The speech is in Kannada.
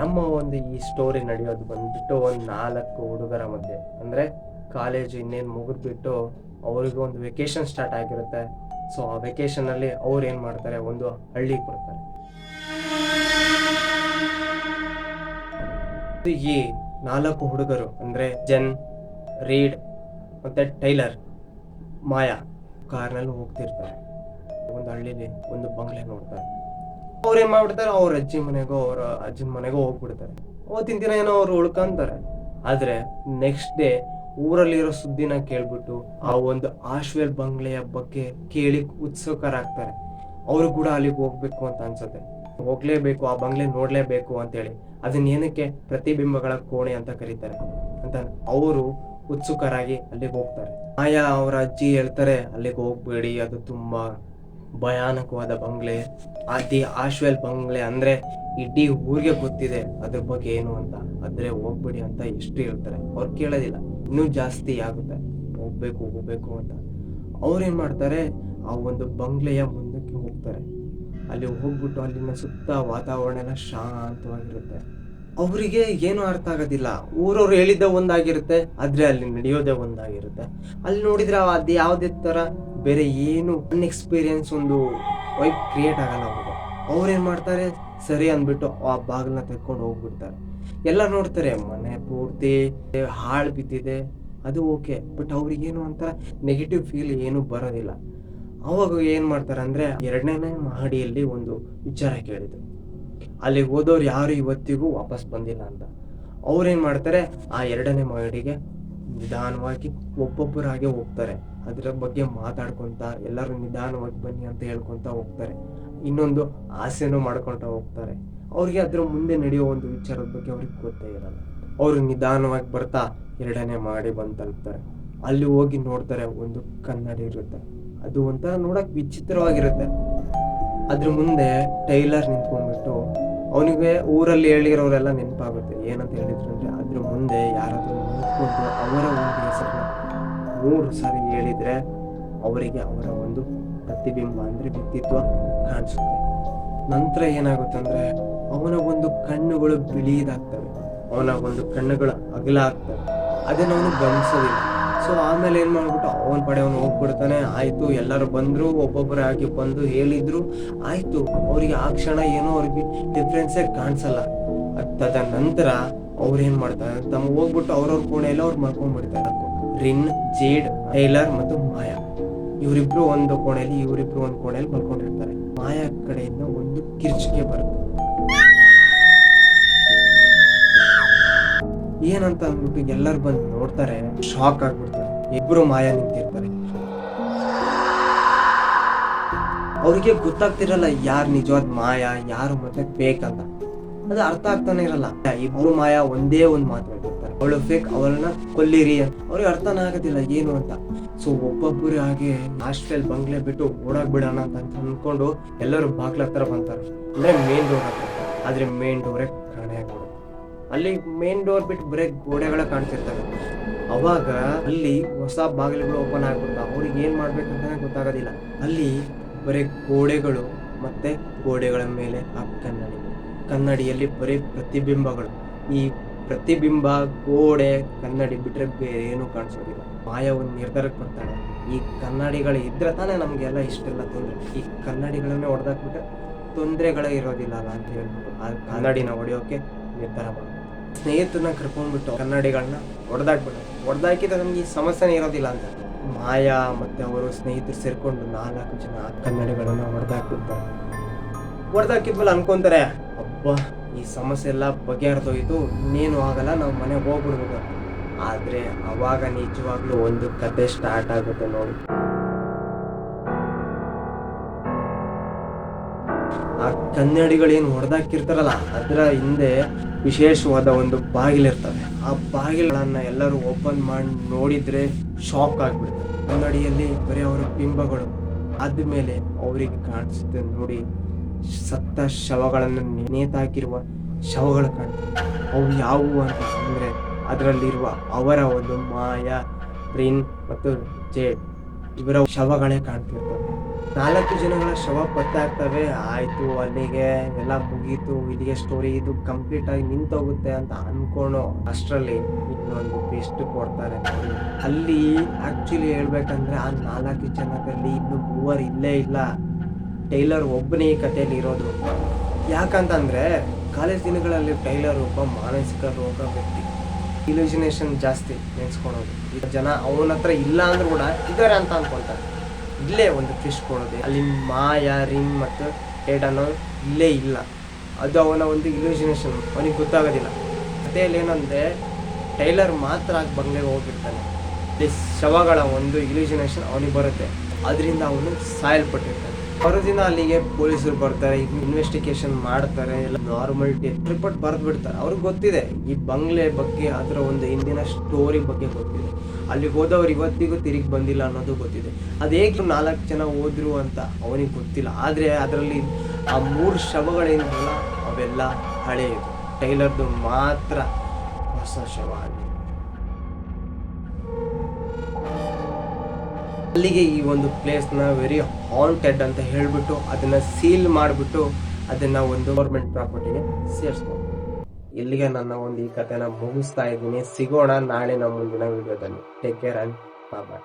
ನಮ್ಮ ಒಂದು ಈ ಸ್ಟೋರಿ ನಡೆಯೋದು ಬಂದ್ಬಿಟ್ಟು ಒಂದು 4 ಹುಡುಗರ ಮಧ್ಯೆ. ಅಂದರೆ ಕಾಲೇಜು ಇನ್ನೇನು ಮುಗಿದ್ಬಿಟ್ಟು ಅವ್ರಿಗೆ ಒಂದು ವೆಕೇಶನ್ ಸ್ಟಾರ್ಟ್ ಆಗಿರುತ್ತೆ. ಸೊ ಆ ವೆಕೇಶನಲ್ಲಿ ಅವ್ರು ಏನು ಮಾಡ್ತಾರೆ, ಒಂದು ಹಳ್ಳಿಗೆ ಬರ್ತಾರೆ. ಈ 4 ಹುಡುಗರು ಅಂದರೆ ಜೆನ್, ರೀಡ್ ಮತ್ತು ಟೈಲರ್, ಮಾಯಾ ಕಾರ್ನಲ್ಲಿ ಹೋಗ್ತಿರ್ತಾರೆ. ಒಂದು ಹಳ್ಳಿಲಿ ಒಂದು ಬಂಗ್ಲೆ ನೋಡ್ತಾರೆ. ಅವ್ರು ಏನು ಮಾಡ್ಬಿಡ್ತಾರೆ, ಅವ್ರ ಅಜ್ಜಿ ಮನೆಗೋ ಅವ್ರ ಅಜ್ಜನ ಮನೆಗೋ ಹೋಗ್ಬಿಡ್ತಾರೆ. ಅವತ್ತಿನ ದಿನ ಏನೋ ಅವ್ರು ಉಳ್ಕೊಂತಾರೆ. ಆದರೆ ನೆಕ್ಸ್ಟ್ ಡೇ ಊರಲ್ಲಿರೋ ಸುದ್ದಿನ ಕೇಳ್ಬಿಟ್ಟು ಆ ಒಂದು ಆಶ್ವೇಲ್ ಬಂಗ್ಲೆಯ ಬಗ್ಗೆ ಕೇಳಿ ಉತ್ಸುಕರಾಗ್ತಾರೆ. ಅವರು ಕೂಡ ಅಲ್ಲಿಗೆ ಹೋಗ್ಬೇಕು ಅಂತ ಅನ್ಸುತ್ತೆ. ಹೋಗ್ಲೇಬೇಕು, ಆ ಬಂಗ್ಲೆ ನೋಡ್ಲೇಬೇಕು ಅಂತೇಳಿ. ಅದನ್ನ ಏನಕ್ಕೆ ಪ್ರತಿಬಿಂಬಗಳ ಕೋಣೆ ಅಂತ ಕರೀತಾರೆ ಅಂತ ಅವರು ಉತ್ಸುಕರಾಗಿ ಅಲ್ಲಿಗೆ ಹೋಗ್ತಾರೆ. ಆಯಾ ಅವರ ಅಜ್ಜಿ ಹೇಳ್ತಾರೆ, ಅಲ್ಲಿಗೆ ಹೋಗ್ಬೇಡಿ, ಅದು ತುಂಬಾ ಭಯಾನಕವಾದ ಬಂಗ್ಲೆ. ಆಶ್ವೇಲ್ ಬಂಗ್ಲೆ ಅಂದ್ರೆ ಇಡೀ ಊರಿಗೆ ಗೊತ್ತಿದೆ ಅದ್ರ ಬಗ್ಗೆ ಏನು ಅಂತ, ಆದ್ರೆ ಹೋಗ್ಬೇಡಿ ಅಂತ ಎಷ್ಟು ಹೇಳ್ತಾರೆ. ಅವ್ರು ಕೇಳೋದಿಲ್ಲ, ಇನ್ನೂ ಜಾಸ್ತಿ ಆಗುತ್ತೆ ಹೋಗ್ಬೇಕು ಅಂತ. ಅವ್ರೇನ್ ಮಾಡ್ತಾರೆ, ಆ ಒಂದು ಬಂಗ್ಲೆಯ ಮುಂದಕ್ಕೆ ಹೋಗ್ತಾರೆ. ಅಲ್ಲಿ ಹೋಗ್ಬಿಟ್ಟು ಅಲ್ಲಿನ ಸುತ್ತ ವಾತಾವರಣ ಎಲ್ಲ ಶಾಂತವಾಗಿರುತ್ತೆ. ಅವರಿಗೆ ಏನು ಅರ್ಥ ಆಗೋದಿಲ್ಲ. ಊರವ್ರು ಹೇಳಿದ್ದ ಒಂದಾಗಿರುತ್ತೆ, ಆದ್ರೆ ಅಲ್ಲಿ ನಡೆಯೋದೇ ಒಂದಾಗಿರುತ್ತೆ. ಅಲ್ಲಿ ನೋಡಿದ್ರೆ ಅದು ಯಾವುದೇ ತರ ಬೇರೆ ಏನು ಅನ್ಎಕ್ಸ್ಪೀರಿಯನ್ಸ್ ಒಂದು ವೈಬ್ ಕ್ರಿಯೇಟ್ ಆಗಲ್ಲ ಅವ್ರಿಗೆ. ಅವ್ರೇನ್ ಮಾಡ್ತಾರೆ, ಸರಿ ಅಂದ್ಬಿಟ್ಟು ಆ ಬಾಗಿಲನ್ನ ತೆಕ್ಕೊಂಡು ಹೋಗ್ಬಿಡ್ತಾರೆ. ಎಲ್ಲ ನೋಡ್ತಾರೆ, ಮನೆ ಪೂರ್ತಿ ಹಾಳು ಬಿದ್ದಿದೆ, ಅದು ಓಕೆ, ಬಟ್ ಅವ್ರಿಗೇನು ಒಂಥರ ನೆಗೆಟಿವ್ ಫೀಲ್ ಏನು ಬರೋದಿಲ್ಲ. ಅವಾಗ ಏನ್ ಮಾಡ್ತಾರೆ ಅಂದ್ರೆ, 2ನೇ ಮಹಡಿಯಲ್ಲಿ ಒಂದು ವಿಚಾರ ಕೇಳಿದ್ರು. ಅಲ್ಲಿಗೆ ಹೋದವ್ರು ಯಾರು ಇವತ್ತಿಗೂ ವಾಪಸ್ ಬಂದಿಲ್ಲ ಅಂತ. ಅವ್ರೇನ್ ಮಾಡ್ತಾರೆ, ಆ 2ನೇ ಮಹಡಿಗೆ ನಿಧಾನವಾಗಿ ಒಬ್ಬೊಬ್ಬರಾಗೆ ಹೋಗ್ತಾರೆ. ಅದರ ಬಗ್ಗೆ ಮಾತಾಡ್ಕೊಂತ ಎಲ್ಲರೂ ನಿಧಾನವಾಗಿ ಬನ್ನಿ ಅಂತ ಹೇಳ್ಕೊಂತ ಹೋಗ್ತಾರೆ. ಇನ್ನೊಂದು ಆಸೆನೂ ಮಾಡ್ಕೊಂತ ಹೋಗ್ತಾರೆ. ಅವ್ರಿಗೆ ಅದ್ರ ಮುಂದೆ ನಡೆಯೋ ಒಂದು ವಿಚಾರದ ಬಗ್ಗೆ ಅವ್ರಿಗೆ ಗೊತ್ತೇ ಇರಲ್ಲ. ಅವರು ನಿಧಾನವಾಗಿ ಬರ್ತಾ 2ನೇ ಮಹಡಿ ಬಂದು ತಲುಪ್ತಾರೆ. ಅಲ್ಲಿ ಹೋಗಿ ನೋಡ್ತಾರೆ, ಒಂದು ಕನ್ನಡಿ ಇರುತ್ತೆ. ಅದು ಒಂಥರ ನೋಡಕ್ ವಿಚಿತ್ರವಾಗಿರುತ್ತೆ. ಅದ್ರ ಮುಂದೆ ಟೈಲರ್ ನಿಂತ್ಕೊಂಡ್ಬಿಟ್ಟು ಅವನಿಗೆ ಊರಲ್ಲಿ ಹೇಳಿರೋರೆಲ್ಲ ನೆನಪಾಗುತ್ತೆ. ಏನಂತ ಹೇಳಿದ್ರು ಅಂದ್ರೆ, ಅದ್ರ ಮುಂದೆ ಯಾರಾದ್ರೂ ನಿಂತ್ಕೊಂಡು ಅವರ ಒಂದು ಹೆಸರನ್ನ 3 ಸಾರಿ ಹೇಳಿದ್ರೆ ಅವರಿಗೆ ಅವರ ಒಂದು ಪ್ರತಿಬಿಂಬ ಅಂದ್ರೆ ವ್ಯಕ್ತಿತ್ವ ಕಾಣಿಸುತ್ತೆ. ನಂತರ ಏನಾಗುತ್ತಂದ್ರೆ, ಅವನ ಒಂದು ಕಣ್ಣುಗಳು ಬಿಳಿದಾಗ್ತವೆ, ಅವನ ಒಂದು ಕಣ್ಣುಗಳು ಅಗಲ ಆಗ್ತವೆ. ಅದನ್ನ ಅವನು ಗಮನಿಸೋದಿಲ್ಲ. ಸೊ ಆಮೇಲೆ ಏನ್ ಮಾಡ್ಬಿಟ್ಟು ಅವನ ಪಡೆ ಅವನು ಹೋಗ್ಬಿಡ್ತಾನೆ. ಆಯ್ತು, ಎಲ್ಲರೂ ಬಂದ್ರು, ಒಬ್ಬೊಬ್ಬರಾಗಿ ಬಂದು ಹೇಳಿದ್ರು, ಆಯ್ತು. ಅವ್ರಿಗೆ ಆ ಕ್ಷಣ ಏನೋ ಅವ್ರಿಗೆ ಡಿಫ್ರೆನ್ಸೇ ಕಾಣಿಸಲ್ಲ. ತದ ನಂತರ ಅವ್ರು ಏನ್ ಮಾಡ್ತಾರೆ, ತಮ್ಮ ಹೋಗ್ಬಿಟ್ಟು ಅವ್ರವ್ರ ಕೋಣೆಯಲ್ಲಿ ಅವ್ರು ಮಲ್ಕೊಂಡ್ಬಿಡ್ತಾರೆ. ರಿನ್, ಜೇಡ್, ಟೈಲರ್ ಮತ್ತು ಮಾಯಾ ಇವರಿಬ್ರು ಒಂದು ಕೋಣೆಯಲ್ಲಿ, ಇವರಿಬ್ರು ಒಂದು ಕೋಣೆಯಲ್ಲಿ ಮಲ್ಕೊಂಡಿರ್ತಾರೆ. ಮಾಯಾ ಕಡೆಯಿಂದ ಒಂದು ಕಿರ್ಚಿಕೆ ಬರುತ್ತೆ. ಏನಂತ ಅಂದ್ಬಿಟ್ಟು ಎಲ್ಲರೂ ಬಂದು ನೋಡ್ತಾರೆ, ಶಾಕ್ ಆಗ್ಬಿಡ್ತಾರೆ. ಇಬ್ರು ಮಾಯಾ ನಿಂತಿರ್ತಾರೆ. ಅವ್ರಿಗೆ ಗೊತ್ತಾಗ್ತಿರಲ್ಲ ಯಾರು ನಿಜವಾದ ಮಾಯಾ, ಯಾರು ಮತ್ತೆ ಫೇಕ್ ಅಂತ. ಅದು ಅರ್ಥ ಆಗ್ತಾನೆ ಇರಲ್ಲ. ಇಬ್ರು ಮಾಯಾ ಒಂದೇ ಒಂದು ಮಾತು ಹೇಳ್ತಿರ್ತಾರೆ, ಅವಳು ಫೇಕ್, ಅವಳನ್ನ ಕೊಲ್ಲಿರಿ. ಅವ್ರಿಗೆ ಅರ್ಥನೇ ಆಗೋದಿಲ್ಲ ಏನು ಅಂತ. ಸೊ ಒಬ್ಬೊಬ್ಬರು ಹಾಗೆ ಆಶ್ವೇಲ್ ಬಂಗ್ಲೆ ಬಿಟ್ಟು ಓಡಾಗ್ಬಿಡೋಣ ಅಂತ ಅನ್ಕೊಂಡು ಎಲ್ಲರೂ ಬಾಗ್ಲ ಹತ್ರ ಬಂತಾರೆ. ಅಂದ್ರೆ ಮೇನ್ ಡೋರ್ ಹತ್ರ. ಆದ್ರೆ ಮೇನ್ ಡೋರೇ ಕಾಣೆ ಆಗ್ಬಿಡುತ್ತೆ. ಅಲ್ಲಿ ಮೇನ್ ಡೋರ್ ಬಿಟ್ಟು ಬರೀ ಗೋಡೆಗಳ ಕಾಣ್ತಿರ್ತವೆ. ಅವಾಗ ಅಲ್ಲಿ ಹೊಸ ಬಾಗಿಲುಗಳು ಓಪನ್ ಆಗ್ಬಿಡ್ತಾವ. ಅವ್ರಿಗೆ ಏನ್ ಮಾಡ್ಬೇಕಂತಾನೆ ಗೊತ್ತಾಗೋದಿಲ್ಲ. ಅಲ್ಲಿ ಬರೀ ಗೋಡೆಗಳು ಮತ್ತೆ ಗೋಡೆಗಳ ಮೇಲೆ ಆ ಕನ್ನಡಿಯಲ್ಲಿ ಬರೀ ಪ್ರತಿಬಿಂಬಗಳು. ಈ ಪ್ರತಿಬಿಂಬ, ಗೋಡೆ, ಕನ್ನಡಿ ಬಿಟ್ರೆ ಬೇರೆ ಏನು ಕಾಣಿಸೋದಿಲ್ಲ. ಮಾಯಾ ಒಂದು ನಿರ್ಧಾರಕ್ಕೆ ಬರ್ತಾಳೆ, ಈ ಕನ್ನಡಿಗಳು ಇದ್ರೆ ತಾನೇ ನಮ್ಗೆಲ್ಲ ಇಷ್ಟೆಲ್ಲ ತೊಂದರೆ. ಈ ಕನ್ನಡಿಗಳನ್ನೇ ಹೊಡೆದಾಕ್ಬಿಟ್ರೆ ತೊಂದರೆಗಳೇ ಇರೋದಿಲ್ಲ ಅಲ್ಲ ಅಂತ ಹೇಳ್ಬಿಟ್ಟು ಆ ಕನ್ನಡಿನ ಹೊಡೆಯೋಕೆ ನಿರ್ಧಾರ ಮಾಡ್ತಾರೆ. ಸ್ನೇಹಿತರನ್ನ ಕರ್ಕೊಂಡ್ಬಿಟ್ಟು ಕನ್ನಡಿಗಳನ್ನ ಹೊಡೆದಾಕಿದ್ರೆ ನಮ್ಗೆ ಈ ಸಮಸ್ಯೆನೇ ಇರೋದಿಲ್ಲ ಅಂತ ಮಾಯಾ ಮತ್ತೆ ಅವರು ಸ್ನೇಹಿತರು ಸೇರ್ಕೊಂಡು 4 ಜನ ಕನ್ನಡಿಗಳನ್ನ ಹೊಡೆದಾಕ್ಬಿಡ್ತಾರೆ. ಹೊಡೆದಾಕಿದ್ಮೇಲೆ ಅನ್ಕೊಂತಾರೆ, ಅಬ್ಬಾ ಈ ಸಮಸ್ಯೆ ಎಲ್ಲ ಬಗೆಹರಿದೋಯ್ತು, ಇನ್ನೇನು ಆಗಲ್ಲ, ನಾವು ಮನೆಗೆ ಹೋಗ್ಬಿಡ್ಬೋದು ಅಂತ. ಆದ್ರೆ ಅವಾಗ ನಿಜವಾಗ್ಲೂ ಒಂದು ಕತೆ ಸ್ಟಾರ್ಟ್ ಆಗುತ್ತೆ ನೋಡಿ. ಆ ಕನ್ನಡಿಗಳೇನು ಹೊಡೆದಾಕಿರ್ತಾರಲ್ಲ, ಅದರ ಹಿಂದೆ ವಿಶೇಷವಾದ ಒಂದು ಬಾಗಿಲಿರ್ತವೆ. ಆ ಬಾಗಿಲುಗಳನ್ನ ಎಲ್ಲರೂ ಓಪನ್ ಮಾಡಿ ನೋಡಿದ್ರೆ ಶಾಕ್ ಆಗ್ಬಿಡುತ್ತೆ. ಕನ್ನಡಿಯಲ್ಲಿ ಬರೀ ಅವರ ಬಿಂಬಗಳು. ಆದ್ಮೇಲೆ ಅವರಿಗೆ ಕಾಣಿಸುತ್ತೆ ನೋಡಿ, ಸತ್ತ ಶವಗಳನ್ನು ನೇತಾಕಿರುವ ಶವಗಳು ಕಾಣ್ತವೆ. ಅವು ಯಾವುವು ಅಂತ ಅಂದ್ರೆ, ಅದರಲ್ಲಿರುವ ಅವರ ಒಂದು ಮಾಯಾ, ರಿನ್ ಮತ್ತು ಜೇಡ್ ಇವರ ಶವಗಳೇ ಕಾಣ್ತಿರ್ತವೆ. 4 ಜನಗಳ ಶವ ಪತ್ತೆ ಆಗ್ತವೆ. ಆಯ್ತು, ಅಲ್ಲಿಗೆ ಎಲ್ಲ ಮುಗೀತು, ಇಲ್ಲಿಗೆ ಸ್ಟೋರಿ ಇದು ಕಂಪ್ಲೀಟ್ ಆಗಿ ನಿಂತೋಗುತ್ತೆ ಅಂತ ಅನ್ಕೊಳೋ ಅಷ್ಟರಲ್ಲಿ ಇನ್ನೊಂದು ಟ್ವಿಸ್ಟ್ ಕೊಡ್ತಾರೆ ನೋಡಿ. ಅಲ್ಲಿ ಆಕ್ಚುಲಿ ಹೇಳ್ಬೇಕಂದ್ರೆ ಆ 4 ಜನದಲ್ಲಿ ಇನ್ನು 3 ಇಲ್ಲೇ ಇಲ್ಲ. ಟೈಲರ್ ಒಬ್ಬನೇ ಈ ಕಥೆಯಲ್ಲಿ ಇರೋದು. ಯಾಕಂತಂದ್ರೆ ಕಾಲೇಜ್ ದಿನಗಳಲ್ಲಿ ಟೈಲರ್ ಒಬ್ಬ ಮಾನಸಿಕ ರೋಗ ವ್ಯಕ್ತಿ. ಇಲ್ಯೂಷನೇಷನ್ ಜಾಸ್ತಿ ನೆನ್ಸ್ಕೊಳೋದು. ಈಗ ಜನ ಅವನ ಹತ್ರ ಇಲ್ಲ ಅಂದ್ರೂ ಕೂಡ ಇದ್ದಾರೆ ಅಂತ ಅನ್ಕೊಂತಾರೆ. ಇಲ್ಲೇ ಒಂದು ಟ್ವಿಸ್ಟ್ ಕೊಡೋದು. ಅಲ್ಲಿ ಮಾಯಾ, ರಿಂಗ್ ಮತ್ತು ಏಟ್ ಅನ್ನೋದು ಇಲ್ಲೇ ಇಲ್ಲ. ಅದು ಅವನ ಒಂದು ಇಲ್ಯೂಷನೇಷನ್, ಅವನಿಗೆ ಗೊತ್ತಾಗೋದಿಲ್ಲ. ಕಥೆಯಲ್ಲಿ ಏನಂದರೆ ಟೈಲರ್ ಮಾತ್ರ ಆಗಿ ಬಂಗ್ಲೆಗೆ ಹೋಗಿರ್ತಾನೆ. ಈ ಶವಗಳ ಒಂದು ಇಲ್ಯೂಷನೇಷನ್ ಅವನಿಗೆ ಬರುತ್ತೆ. ಅದರಿಂದ ಅವನು ಸಾಯಲ್ಪಟ್ಟಿರ್ತಾನೆ. ಮರುದಿನ ಅಲ್ಲಿಗೆ ಪೊಲೀಸರು ಬರ್ತಾರೆ, ಇನ್ವೆಸ್ಟಿಗೇಷನ್ ಮಾಡ್ತಾರೆ, ಎಲ್ಲ ನಾರ್ಮಲ್ ಡೆತ್ ರಿಪೋರ್ಟ್ ಬರೆದು ಬಿಡ್ತಾರೆ. ಅವ್ರಿಗೆ ಗೊತ್ತಿದೆ ಈ ಬಂಗ್ಲೆ ಬಗ್ಗೆ, ಅದರ ಒಂದು ಹಿಂದಿನ ಸ್ಟೋರಿ ಬಗ್ಗೆ ಗೊತ್ತಿದೆ. ಅಲ್ಲಿಗೆ ಹೋದವ್ರು ಇವತ್ತಿಗೂ ತಿರುಗಿ ಬಂದಿಲ್ಲ ಅನ್ನೋದು ಗೊತ್ತಿದೆ. ಅದು ಹೇಗೆ 4 ಜನ ಹೋದ್ರು ಅಂತ ಅವನಿಗೆ ಗೊತ್ತಿಲ್ಲ. ಆದರೆ ಅದರಲ್ಲಿ ಆ 3 ಶವಗಳೇನಿಲ್ಲ ಅವೆಲ್ಲ ಹಳೆಯದು. ಟೈಲರ್ದು ಮಾತ್ರ ಹೊಸ ಶವ. ಅಲ್ಲಿಗೆ ಈ ಒಂದು ಪ್ಲೇಸ್ನ ವೆರಿ ಹಾಂಟೆಡ್ ಅಂತ ಹೇಳಿಬಿಟ್ಟು ಅದನ್ನು ಸೀಲ್ ಮಾಡಿಬಿಟ್ಟು ಅದನ್ನು ಒಂದು ಗೌರ್ಮೆಂಟ್ ಪ್ರಾಪರ್ಟಿಗೆ ಸೇರಿಸ್ಬೋದು. ಇಲ್ಲಿಗೆ ನನ್ನ ಒಂದು ಈ ಕಥೆನ ಮುಗಿಸ್ತಾ ಇದ್ದೀನಿ. ಸಿಗೋಣ ನಾಳೆ ನಮ್ಮ ಮುಂದಿನ ವಿಡಿಯೋದಲ್ಲಿ. Take care and bye.